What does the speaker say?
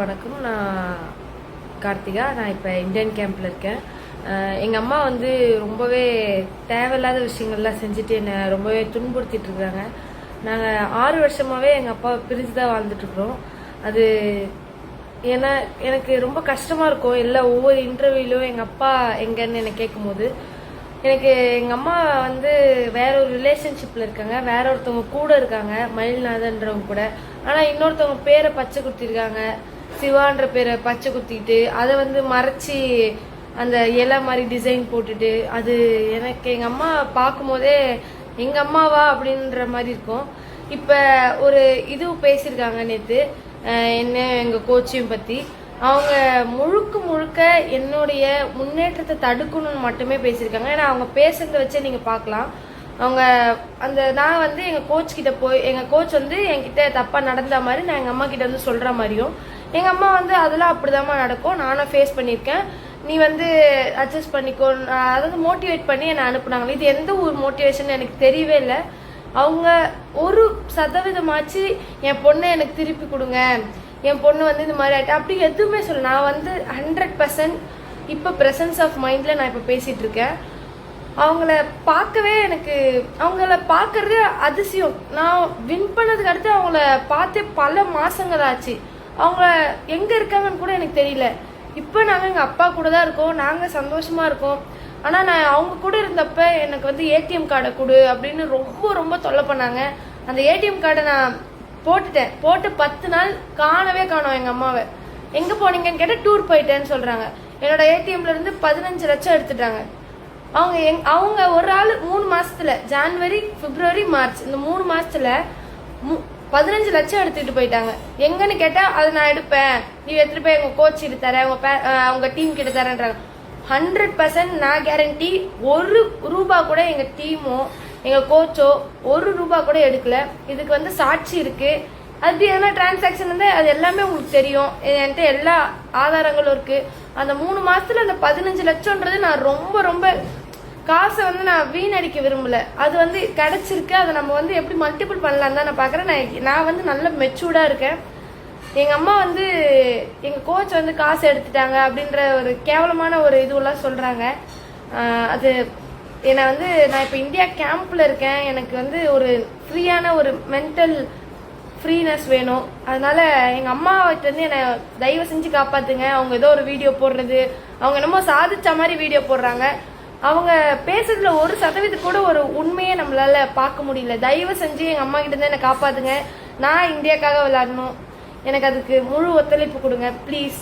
வணக்கம். நான் கார்த்திகா. நான் இப்போ இந்தியன் கேம்பில் இருக்கேன். எங்கள் அம்மா வந்து ரொம்பவே தேவையில்லாத விஷயங்கள்லாம் செஞ்சுட்டு என்னை ரொம்பவே துன்புறுத்திட்டு இருக்காங்க. நாங்கள் 6 வருஷமாகவே எங்கள் அப்பாவை பிரிஞ்சு தான் வாழ்ந்துட்டுருக்குறோம். அது ஏன்னா எனக்கு ரொம்ப கஷ்டமாக இருக்கும். ஒவ்வொரு இன்டர்வியூலையும் எங்கள் அப்பா எங்கன்னு என்னை கேட்கும்போது எனக்கு எங்கள் அம்மா வந்து வேற ஒரு ரிலேஷன்ஷிப்பில் இருக்காங்க, வேற ஒருத்தவங்க கூட இருக்காங்க, மயில்நாதன்றவங்க கூட. ஆனால் இன்னொருத்தவங்க பேரை பச்சை குத்திருக்காங்க, சிவான்ற பேரை பச்சை குத்திட்டு அதை வந்து மறைச்சி அந்த இலை மாதிரி டிசைன் போட்டுட்டு, அது எனக்கு எங்கள் அம்மா பார்க்கும்போதே எங்கள் அம்மாவா அப்படின்ற மாதிரி இருக்கும். இப்போ ஒரு இது பேசியிருக்காங்க நேற்று, என்ன எங்கள் கோச்சையும் பற்றி. அவங்க முழுக்க என்னுடைய முன்னேற்றத்தை தடுக்கணும்னு மட்டுமே பேசியிருக்காங்க. ஏன்னா அவங்க பேசுறதை வச்சே நீங்கள் பார்க்கலாம். அவங்க நான் வந்து எங்கள் கோச் கிட்ட போய், எங்கள் கோச் வந்து என்கிட்ட தப்பாக நடந்த மாதிரி நான் எங்கள் அம்மா கிட்ட வந்து சொல்கிற மாதிரியும், எங்கள் அம்மா வந்து அதெல்லாம் அப்படிதாம்மா நடக்கும், நானும் ஃபேஸ் பண்ணியிருக்கேன், நீ வந்து அட்ஜஸ்ட் பண்ணிக்கோ, அதாவது மோட்டிவேட் பண்ணி என்னை அனுப்புனாங்க. இது எந்த ஒரு மோட்டிவேஷன் எனக்கு தெரியவே இல்லை. அவங்க 1% என் பொண்ணை எனக்கு திருப்பி கொடுங்க, என் பொண்ணு வந்து இந்த மாதிரி ஆகிட்டு அப்படி எதுவுமே சொல்ல. நான் வந்து 100% இப்போ ப்ரெசன்ஸ் ஆஃப் மைண்டில் நான் இப்போ பேசிகிட்டு இருக்கேன். அவங்கள பார்க்கவே எனக்கு, அவங்கள பார்க்கறதே அதிசயம். நான் வின் பண்ணதுக்கு அடுத்து அவங்கள பார்த்தே பல மாதங்கள் ஆச்சு. அவங்க எங்கே இருக்காங்கன்னு கூட எனக்கு தெரியல. இப்போ நாங்கள் எங்கள் அப்பா கூட தான் இருக்கோம், நாங்கள் சந்தோஷமாக இருக்கோம். ஆனால் நான் அவங்க கூட இருந்தப்ப எனக்கு வந்து ஏடிஎம் கார்டை கொடு அப்படின்னு ரொம்ப தொல்லை பண்ணாங்க. அந்த ஏடிஎம் கார்டை நான் போட்டு 10 நாள் காணவே காணோம் எங்கள் அம்மாவை. எங்கே போனீங்கன்னு கேட்டால் டூர் போயிட்டேன்னு சொல்கிறாங்க. என்னோட ஏடிஎம்லேருந்து 15 லட்சம் எடுத்துட்டாங்க. அவங்க ஒரு ஆள் 3 மாசத்துல, ஜான்வரி, பிப்ரவரி, மார்ச், இந்த 3 மாசத்துல 15 லட்சம் எடுத்துக்கிட்டு போயிட்டாங்க. எங்கன்னு கேட்டா அதை நான் எடுப்பேன், நீ எடுத்துட்டு போய் எங்க கோச் கிட்ட தரேன், அவங்க டீம் கிட்ட தரேன்றாங்க. 100% நான் கேரண்டி 1 ரூபா கூட எங்க டீமோ எங்க கோச்சோ 1 ரூபா கூட எடுக்கல. இதுக்கு வந்து சாட்சி இருக்கு. அது எதனா டிரான்சாக்ஷன் வந்து அது எல்லாமே உங்களுக்கு தெரியும். என்கிட்ட எல்லா ஆதாரங்களும் இருக்கு. அந்த 3 மாசத்துல அந்த 15 லட்சம்ன்றது நான் ரொம்ப காசை வந்து நான் வீணடிக்க விரும்பல. அது வந்து கிடைச்சிருக்கு, அதை நம்ம வந்து எப்படி மல்டிபிள் பண்ணலாம் தான் நான் பார்க்குறேன். நான் வந்து நல்ல மெச்சூர்டா இருக்கேன். எங்கள் அம்மா வந்து எங்கள் கோச் வந்து காசு எடுத்துட்டாங்க அப்படின்ற ஒரு கேவலமான ஒரு இதுவெல்லாம் சொல்கிறாங்க. அது என்னை வந்து, நான் இப்போ இந்தியா கேம்பில் இருக்கேன், எனக்கு வந்து ஒரு ஃப்ரீயான ஒரு மென்டல் ஃப்ரீனஸ் வேணும். அதனால எங்கள் அம்மாவிட்ட வந்து என்னை தயவு செஞ்சு காப்பாற்றுங்க. அவங்க ஏதோ ஒரு வீடியோ போடுறது, அவங்க என்னமோ சாதிச்ச மாதிரி வீடியோ போடுறாங்க. அவங்க பேசுறதுல 1% கூட ஒரு உண்மையை நம்மளால பார்க்க முடியல. தயவு செஞ்சு எங்கள் அம்மா கிட்ட இருந்து என்னை காப்பாற்றுங்க. நான் இந்தியாக்காக விளையாடணும், எனக்கு அதுக்கு முழு ஒத்துழைப்பு கொடுங்க ப்ளீஸ்.